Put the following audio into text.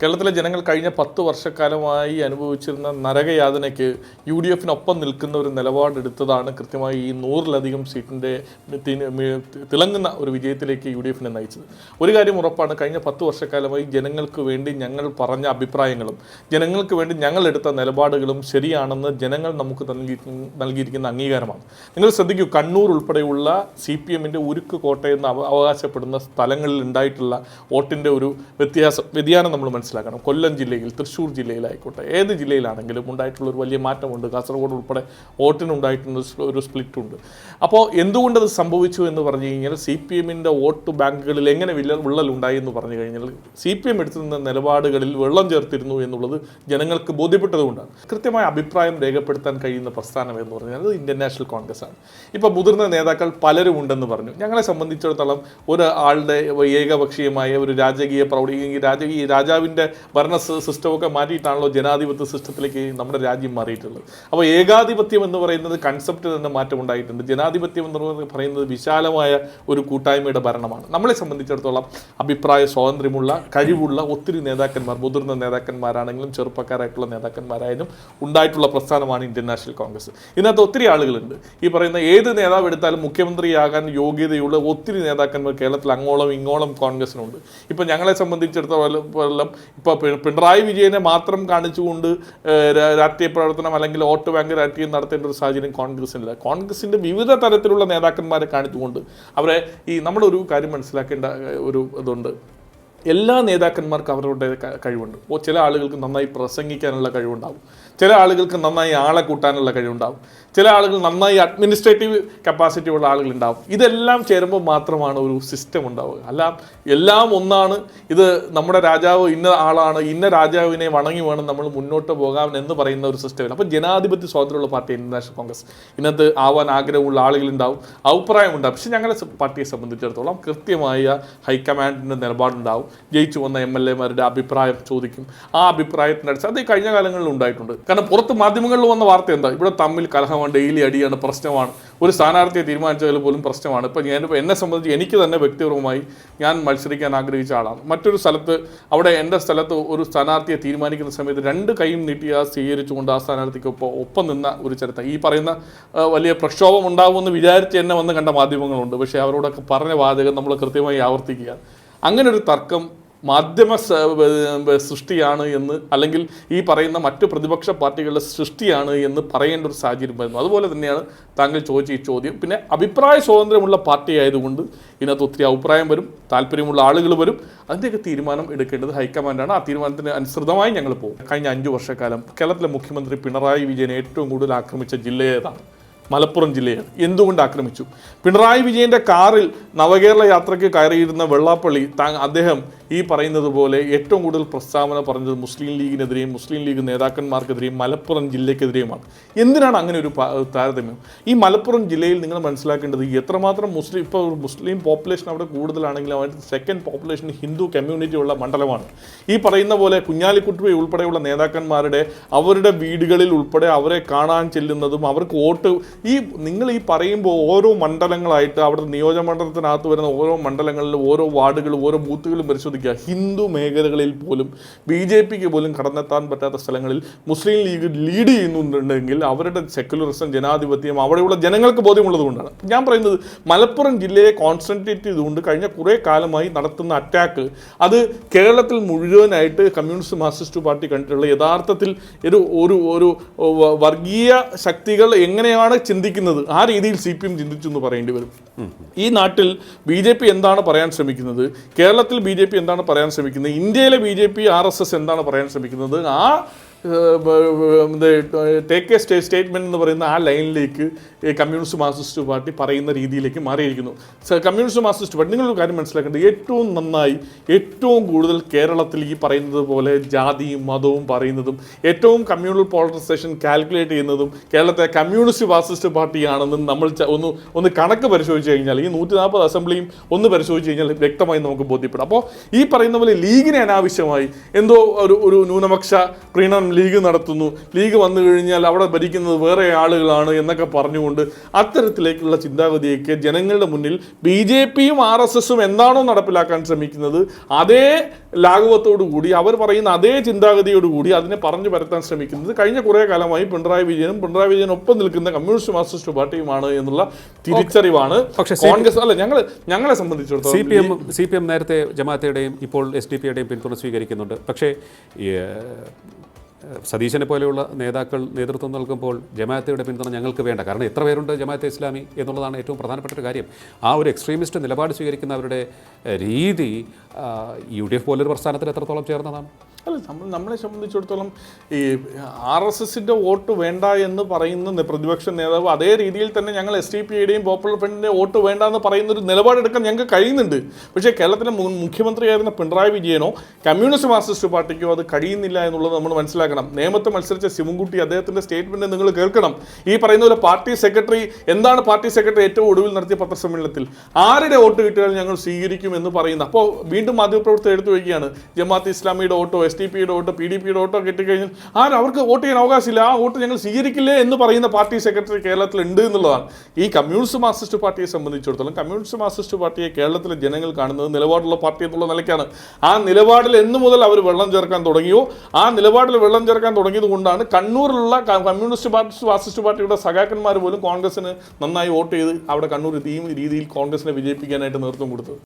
കേരളത്തിലെ ജനങ്ങൾ കഴിഞ്ഞ 10 വർഷക്കാലമായി അനുഭവിച്ചിരുന്ന നരകയാതനയ്ക്ക് UDF-നൊപ്പം നിൽക്കുന്ന ഒരു നിലപാടെടുത്തതാണ് കൃത്യമായി ഈ 100-ലധികം സീറ്റിൻ്റെ തിളങ്ങുന്ന ഒരു വിജയത്തിലേക്ക് UDF-നെ നയിച്ചത്. ഒരു കാര്യം ഉറപ്പാണ്, കഴിഞ്ഞ 10 വർഷക്കാലമായി ജനങ്ങൾക്ക് വേണ്ടി ഞങ്ങൾ പറഞ്ഞ അഭിപ്രായങ്ങളും ജനങ്ങൾക്ക് വേണ്ടി ഞങ്ങൾ എടുത്ത നിലപാടുകളും ശരിയാണെന്ന് ജനങ്ങൾ നമുക്ക് നൽകിയിരിക്കുന്ന അംഗീകാരമാണ്. നിങ്ങൾ ശ്രദ്ധിക്കൂ, കണ്ണൂർ ഉൾപ്പെടെയുള്ള CPM-ൻ്റെ ഉരുക്ക് കോട്ടയെന്ന് അവകാശപ്പെടുന്ന സ്ഥലങ്ങളിൽ ഉണ്ടായിട്ടുള്ള വോട്ടിൻ്റെ ഒരു വ്യതിയാനം നമ്മൾ മനസ്സിലാക്കണം. കൊല്ലം ജില്ലയിൽ, തൃശ്ശൂർ ജില്ലയിലായിക്കോട്ടെ, ഏത് ജില്ലയിലാണെങ്കിലും ഉണ്ടായിട്ടുള്ളൊരു വലിയ മാറ്റമുണ്ട്. കാസർഗോഡ് ഉൾപ്പെടെ വോട്ടിനുണ്ടായിട്ടുള്ള ഒരു സ്പ്ലിറ്റ് ഉണ്ട്. അപ്പോൾ എന്തുകൊണ്ടത് സംഭവിച്ചു എന്ന് പറഞ്ഞു കഴിഞ്ഞാൽ, CPM-ൻ്റെ വോട്ട് ബാങ്കുകളിൽ എങ്ങനെ വിള്ളലുണ്ടായി എന്ന് പറഞ്ഞു കഴിഞ്ഞാൽ CPM എടുത്തിരുന്ന നിലപാടുകളിൽ വെള്ളം ചേർത്തിരുന്നു എന്നുള്ളത് ജനങ്ങൾക്ക് ബോധ്യപ്പെട്ടതുകൊണ്ടാണ്. കൃത്യമായ അഭിപ്രായം രേഖപ്പെടുത്താൻ കഴിയുന്ന പ്രസ്ഥാനം എന്ന് പറഞ്ഞാൽ അത് ഇന്ത്യൻ നാഷണൽ കോൺഗ്രസ് ആണ്. ഇപ്പോൾ മുതിർന്ന നേതാക്കൾ പലരും ഉണ്ടെന്ന് പറഞ്ഞു. ഞങ്ങളെ സംബന്ധിച്ചിടത്തോളം ഒരാളുടെ ഏകപക്ഷീയമായ ഒരു രാജകീയ പ്രൗഢി, രാജാവിൻ്റെ ഭരണ സിസ്റ്റമൊക്കെ മാറ്റിയിട്ടാണല്ലോ ജനാധിപത്യ സിസ്റ്റത്തിലേക്ക് നമ്മുടെ രാജ്യം മാറിയിട്ടുള്ളത്. അപ്പോൾ ഏകാധിപത്യം എന്ന് പറയുന്നത് കൺസെപ്റ്റ് തന്നെ മാറ്റം ഉണ്ടായിട്ടുണ്ട്. ജനാധിപത്യം എന്ന് പറയുന്നത് വിശാലമായ ഒരു കൂട്ടായ്മയുടെ ഭരണമാണ്. നമ്മളെ സംബന്ധിച്ചിടത്തോളം അഭിപ്രായ സ്വാതന്ത്ര്യമുള്ള കഴിവുള്ള ഒത്തിരി നേതാക്കന്മാർ, മുതിർന്ന നേതാക്കന്മാരാണെങ്കിലും ചെറുപ്പക്കാരായിട്ടുള്ള നേതാക്കന്മാരായാലും ഉണ്ടായിട്ടുള്ള പ്രസ്ഥാനമാണ് ഇന്ത്യൻ നാഷണൽ കോൺഗ്രസ്. ഇതിനകത്ത് ഒത്തിരി ആളുകളുണ്ട്. ഈ പറയുന്ന ഏത് നേതാവ് എടുത്താലും മുഖ്യമന്ത്രിയാകാൻ യോഗ്യതയുള്ള ഒത്തിരി നേതാക്കന്മാർ കേരളത്തിൽ അങ്ങോളം ഇങ്ങോളം കോൺഗ്രസിനുണ്ട്. ഇപ്പം ഞങ്ങളെ സംബന്ധിച്ചിടത്തോളം ഇപ്പോൾ പിണറായി വിജയനെ മാത്രം കാണിച്ചുകൊണ്ട് രാഷ്ട്രീയ പ്രവർത്തനം അല്ലെങ്കിൽ വോട്ട് ബാങ്ക് രാഷ്ട്രീയം നടത്തേണ്ട ഒരു സാഹചര്യം കോൺഗ്രസിനില്ല. കോൺഗ്രസിൻ്റെ വിവിധ തരത്തിലുള്ള നേതാക്കന്മാരെ കാണിച്ചുകൊണ്ട് അവരെ നമ്മളൊരു കാര്യം മനസ്സിലാക്കേണ്ട ഒരു ഇതുണ്ട്. എല്ലാ നേതാക്കന്മാർക്കും അവരുടെ കഴിവുണ്ട്. ചില ആളുകൾക്ക് നന്നായി പ്രസംഗിക്കാനുള്ള കഴിവുണ്ടാവും, ചില ആളുകൾക്ക് നന്നായി ആളെ കൂട്ടാനുള്ള കഴിവുണ്ടാവും, ചില ആളുകൾ നന്നായി അഡ്മിനിസ്ട്രേറ്റീവ് കപ്പാസിറ്റി ഉള്ള ആളുകളുണ്ടാവും. ഇതെല്ലാം ചേരുമ്പോൾ മാത്രമാണ് ഒരു സിസ്റ്റം ഉണ്ടാവുക. എല്ലാം ഒന്നാണ്. ഇത് നമ്മുടെ രാജാവ് ഇന്ന ആളാണ്, ഇന്ന രാജാവിനെ വണങ്ങി വേണം നമ്മൾ മുന്നോട്ട് പോകാൻ എന്ന് പറയുന്ന ഒരു സിസ്റ്റമില്ല. അപ്പോൾ ജനാധിപത്യ സ്വാതന്ത്ര്യമുള്ള പാർട്ടി ഇന്ത്യൻ നാഷണൽ കോൺഗ്രസ്. ഇന്നത്തെ ആവാൻ ആഗ്രഹമുള്ള ആളുകളുണ്ടാവും, അഭിപ്രായമുണ്ടാവും. പക്ഷെ ഞങ്ങളെ പാർട്ടിയെ സംബന്ധിച്ചിടത്തോളം കൃത്യമായ ഹൈക്കമാൻഡിൻ്റെ നിലപാടുണ്ടാവും. ജയിച്ചു വന്ന MLA-മാരുടെ അഭിപ്രായം ചോദിക്കും. ആ അഭിപ്രായത്തിൻ്റെ അടിസ്ഥാനം അത് കഴിഞ്ഞ കാലങ്ങളിൽ ഉണ്ടായിട്ടുണ്ട്. കാരണം പുറത്ത് മാധ്യമങ്ങളിൽ വന്ന വാർത്ത എന്താ, ഇവിടെ തമ്മിൽ കലഹമാണ്, ഡെയിലി അടിയാണ്, പ്രശ്നമാണ്, ഒരു സ്ഥാനാർത്ഥിയെ തീരുമാനിച്ചതിൽ പോലും പ്രശ്നമാണ്. ഇപ്പം എന്നെ സംബന്ധിച്ച് എനിക്ക് തന്നെ വ്യക്തിപരമായി ഞാൻ മത്സരിക്കാൻ ആഗ്രഹിച്ച ആളാണ്. മറ്റൊരു സ്ഥലത്ത്, അവിടെ എൻ്റെ സ്ഥലത്ത് ഒരു സ്ഥാനാർത്ഥിയെ തീരുമാനിക്കുന്ന സമയത്ത് 2 കൈയും നീട്ടി സ്വീകരിച്ചുകൊണ്ട് ആ സ്ഥാനാർത്ഥിക്ക് ഒപ്പം നിന്ന ഒരു ചരിത്രം. ഈ പറയുന്ന വലിയ പ്രക്ഷോഭം ഉണ്ടാകുമെന്ന് വിചാരിച്ച് എന്നെ വന്ന് കണ്ട മാധ്യമങ്ങളുണ്ട്. പക്ഷേ അവരോടൊക്കെ പറഞ്ഞ വാചകം നമ്മൾ കൃത്യമായി ആവർത്തിക്കുക. അങ്ങനെ ഒരു തർക്കം മാധ്യമ സൃഷ്ടിയാണ് എന്ന്, അല്ലെങ്കിൽ ഈ പറയുന്ന മറ്റു പ്രതിപക്ഷ പാർട്ടികളുടെ സൃഷ്ടിയാണ് എന്ന് പറയേണ്ട ഒരു സാഹചര്യം വരുന്നു. അതുപോലെ തന്നെയാണ് താങ്കൾ ചോദിച്ച ഈ ചോദ്യം. പിന്നെ അഭിപ്രായ സ്വാതന്ത്ര്യമുള്ള പാർട്ടി ആയതുകൊണ്ട് ഇതിനകത്ത് ഒത്തിരി അഭിപ്രായം വരും, താല്പര്യമുള്ള ആളുകൾ വരും. അതിൻ്റെയൊക്കെ തീരുമാനം എടുക്കേണ്ടത് ഹൈക്കമാൻഡാണ്. ആ തീരുമാനത്തിന് അനുസൃതമായി ഞങ്ങൾ പോകും. കഴിഞ്ഞ 5 വർഷക്കാലം കേരളത്തിലെ മുഖ്യമന്ത്രി പിണറായി വിജയനെ ഏറ്റവും കൂടുതൽ ആക്രമിച്ച ജില്ല ഏതാണ്? മലപ്പുറം ജില്ലയാണ്. എന്തുകൊണ്ട് ആക്രമിച്ചു? പിണറായി വിജയൻ്റെ കാറിൽ നവകേരള യാത്രയ്ക്ക് കയറിയിരുന്ന വെള്ളാപ്പള്ളി അദ്ദേഹം ഈ പറയുന്നത് പോലെ ഏറ്റവും കൂടുതൽ പ്രസ്താവന പറഞ്ഞത് മുസ്ലിം ലീഗിനെതിരെയും മുസ്ലിം ലീഗ് നേതാക്കന്മാർക്കെതിരെയും മലപ്പുറം ജില്ലയ്ക്കെതിരെയുമാണ്. എന്തിനാണ് അങ്ങനെ ഒരു താരതമ്യം? ഈ മലപ്പുറം ജില്ലയിൽ നിങ്ങൾ മനസ്സിലാക്കേണ്ടത് എത്രമാത്രം ഇപ്പോൾ മുസ്ലിം പോപ്പുലേഷൻ അവിടെ കൂടുതലാണെങ്കിലും അവരുടെ സെക്കൻഡ് പോപ്പുലേഷൻ ഹിന്ദു കമ്മ്യൂണിറ്റി ഉള്ള മണ്ഡലമാണ്. ഈ പറയുന്ന പോലെ കുഞ്ഞാലിക്കുട്ടി ഉൾപ്പെടെയുള്ള നേതാക്കന്മാരുടെ അവരുടെ വീടുകളിൽ ഉൾപ്പെടെ അവരെ കാണാൻ ചെല്ലുന്നതും അവർക്ക് വോട്ട് നിങ്ങൾ ഈ പറയുമ്പോൾ ഓരോ മണ്ഡലങ്ങളായിട്ട് അവിടെ നിയോജകമണ്ഡലത്തിനകത്ത് വരുന്ന ഓരോ മണ്ഡലങ്ങളിലും ഓരോ വാർഡുകളും ഓരോ ബൂത്തുകളും പരിശോധിക്കുക. ഹിന്ദു മേഖലകളിൽ പോലും BJPക്ക് പോലും കടന്നെത്താൻ പറ്റാത്ത സ്ഥലങ്ങളിൽ മുസ്ലിം ലീഗ് ലീഡ് ചെയ്യുന്നുണ്ടെങ്കിൽ അവരുടെ സെക്യുലറിസം, ജനാധിപത്യം അവിടെയുള്ള ജനങ്ങൾക്ക് ബോധ്യമുള്ളത് കൊണ്ടാണ്. ഞാൻ പറയുന്നത് മലപ്പുറം ജില്ലയെ കോൺസെൻട്രേറ്റ് ചെയ്തുകൊണ്ട് കഴിഞ്ഞ കുറേ കാലമായി നടത്തുന്ന അറ്റാക്ക് അത് കേരളത്തിൽ മുഴുവനായിട്ട് കമ്മ്യൂണിസ്റ്റ് മാർക്സിസ്റ്റ് പാർട്ടി കണ്ടിട്ടുള്ള യഥാർത്ഥത്തിൽ ഒരു വർഗീയ ശക്തികൾ എങ്ങനെയാണ് ചിന്തിക്കുന്നത് ആ രീതിയിൽ CPM ചിന്തിച്ചു എന്ന് പറയേണ്ടി വരും. ഈ നാട്ടിൽ BJP എന്താണ് പറയാൻ ശ്രമിക്കുന്നത്, കേരളത്തിൽ BJP എന്താണ് പറയാൻ ശ്രമിക്കുന്നത്, ഇന്ത്യയിലെ BJP RSS എന്താണ് പറയാൻ ശ്രമിക്കുന്നത്, ആ ടേക്ക് എ സ്റ്റേറ്റ്മെൻറ്റ് എന്ന് പറയുന്ന ആ ലൈനിലേക്ക് കമ്മ്യൂണിസ്റ്റ് മാർക്സിസ്റ്റ് പാർട്ടി പറയുന്ന രീതിയിലേക്ക് മാറിയിരിക്കുന്നു. കമ്മ്യൂണിസ്റ്റ് മാർക്സിസ്റ്റ് പാർട്ടി നിങ്ങളൊരു കാര്യം മനസ്സിലാക്കേണ്ടത്, ഏറ്റവും നന്നായി ഏറ്റവും കൂടുതൽ കേരളത്തിൽ ഈ പറയുന്നത് പോലെ ജാതിയും മതവും പറയുന്നതും ഏറ്റവും കമ്മ്യൂണൽ പോളറൈസേഷൻ കാൽക്കുലേറ്റ് ചെയ്യുന്നതും കേരളത്തെ കമ്മ്യൂണിസ്റ്റ് മാർക്സിസ്റ്റ് പാർട്ടിയാണെന്ന് നമ്മൾ ഒന്ന് കണക്ക് പരിശോധിച്ച് കഴിഞ്ഞാൽ, ഈ 140 അസംബ്ലിയും ഒന്ന് പരിശോധിച്ച് കഴിഞ്ഞാൽ വ്യക്തമായി നമുക്ക് ബോധ്യപ്പെടും. അപ്പോൾ ഈ പറയുന്ന പോലെ ലീഗിനെ അനാവശ്യമായി എന്തോ ഒരു ന്യൂനപക്ഷ പ്രീണനം ലീഗ് നടത്തുന്നു, ലീഗ് വന്നു കഴിഞ്ഞാൽ അവിടെ ഭരിക്കുന്നത് വേറെ ആളുകളാണ് എന്നൊക്കെ പറഞ്ഞുകൊണ്ട് അത്തരത്തിലേക്കുള്ള ചിന്താഗതിയൊക്കെ ജനങ്ങളുടെ മുന്നിൽ BJPയും RSSും എന്താണോ നടപ്പിലാക്കാൻ ശ്രമിക്കുന്നത് അതേ ലാഘവത്തോടു കൂടി, അവർ പറയുന്ന അതേ ചിന്താഗതിയോടുകൂടി അതിനെ പറഞ്ഞു പരത്താൻ ശ്രമിക്കുന്നത് കഴിഞ്ഞ കുറേ കാലമായി പിണറായി വിജയനൊപ്പം നിൽക്കുന്ന കമ്മ്യൂണിസ്റ്റ് മാർക്സിസ്റ്റ് പാർട്ടിയുമാണ് എന്നുള്ള തിരിച്ചറിവാണ് കോൺഗ്രസ് അല്ല ഞങ്ങളെ സംബന്ധിച്ചിടത്തോളം. CPM നേരത്തെ ജമാഅത്തെയുടെയും ഇപ്പോൾ SDP-യുടെയും പിന്തുണ സ്വീകരിക്കുന്നുണ്ട്. പക്ഷേ സതീശനെ പോലെയുള്ള നേതാക്കൾ നേതൃത്വം നൽകുമ്പോൾ ജമാഅത്തയുടെ പിന്തുണ ഞങ്ങൾക്ക് വേണ്ട. കാരണം എത്ര പേരുണ്ട് ജമാഅത്തെ ഇസ്ലാമി എന്നുള്ളതാണ് ഏറ്റവും പ്രധാനപ്പെട്ട ഒരു കാര്യം. ആ ഒരു എക്സ്ട്രീമിസ്റ്റ് നിലപാട് സ്വീകരിക്കുന്നവരുടെ രീതി UDF പോലൊരു പ്രസ്ഥാനത്തിൽ എത്രത്തോളം ചേർന്നതാണ്? അല്ല, നമ്മളെ സംബന്ധിച്ചിടത്തോളം ഈ RSSന്റെ വോട്ട് വേണ്ട എന്ന് പറയുന്ന പ്രതിപക്ഷ നേതാവ് അതേ രീതിയിൽ തന്നെ ഞങ്ങൾ SDP-യുടെയും പോപ്പുലർ ഫ്രണ്ടിൻ്റെ വോട്ട് വേണ്ട എന്ന് പറയുന്ന ഒരു നിലപാടെടുക്കാൻ ഞങ്ങൾക്ക് കഴിയുന്നുണ്ട്. പക്ഷേ കേരളത്തിലെ മുഖ്യമന്ത്രിയായിരുന്ന പിണറായി വിജയനോ കമ്മ്യൂണിസ്റ്റ് മാർക്സിസ്റ്റ് പാർട്ടിക്കോ അത് കഴിയുന്നില്ല എന്നുള്ളത് നമ്മൾ മനസ്സിലാക്കണം. നേമത്തെ മത്സരിച്ച ശിവൻകുട്ടി അദ്ദേഹത്തിൻ്റെ സ്റ്റേറ്റ്മെൻറ്റ് നിങ്ങൾ കേൾക്കണം. ഈ പറയുന്ന പോലെ പാർട്ടി സെക്രട്ടറി ഏറ്റവും ഒടുവിൽ നടത്തിയ പത്രസമ്മേളനത്തിൽ ആരുടെ വോട്ട് കിട്ടിയാലും ഞങ്ങൾ സ്വീകരിക്കും എന്ന് പറയുന്നത്. അപ്പോൾ വീണ്ടും മാധ്യമപ്രവർത്തകർ എടുത്തു വയ്ക്കുകയാണ്, ജമാഅത്ത് ഇസ്ലാമിയുടെ വോട്ടോ SDP-യുടെ വോട്ടോ PDP-യുടെ വോട്ടോ കിട്ടിക്കഴിഞ്ഞാൽ അവർക്ക് വോട്ട് ചെയ്യാൻ അവകാശമില്ല, ആ വോട്ട് ഞങ്ങൾ സ്വീകരിക്കില്ലേ എന്ന് പറയുന്ന പാർട്ടി സെക്രട്ടറി കേരളത്തിൽ ഉണ്ട് എന്നുള്ളതാണ്. ഈ കമ്മ്യൂണിസ്റ്റ് മാർക്സിസ്റ്റ് പാർട്ടിയെ സംബന്ധിച്ചിടത്തോളം കമ്മ്യൂണിസ്റ്റ് മാർക്സിസ്റ്റ് പാർട്ടിയെ കേരളത്തിലെ ജനങ്ങൾ കാണുന്നത് നിലപാടുള്ള പാർട്ടി എന്നുള്ള നിലയ്ക്കാണ്. ആ നിലപാടിൽ എന്ന് മുതൽ അവർ വെള്ളം ചേർക്കാൻ തുടങ്ങിയോ ആ നിലപാടിൽ വെള്ളം ചേർക്കാൻ തുടങ്ങിയത് കൊണ്ടാണ് കണ്ണൂരിലുള്ള കമ്മ്യൂണിസ്റ്റ് മാർക്സിസ്റ്റ് പാർട്ടിയുടെ സഖാക്കന്മാർ പോലും കോൺഗ്രസിന് നന്നായി വോട്ട് ചെയ്ത് അവിടെ കണ്ണൂർ ഈ രീതിയിൽ കോൺഗ്രസിനെ വിജയിപ്പിക്കാനായിട്ട് നേതൃത്വം കൊടുത്തത്.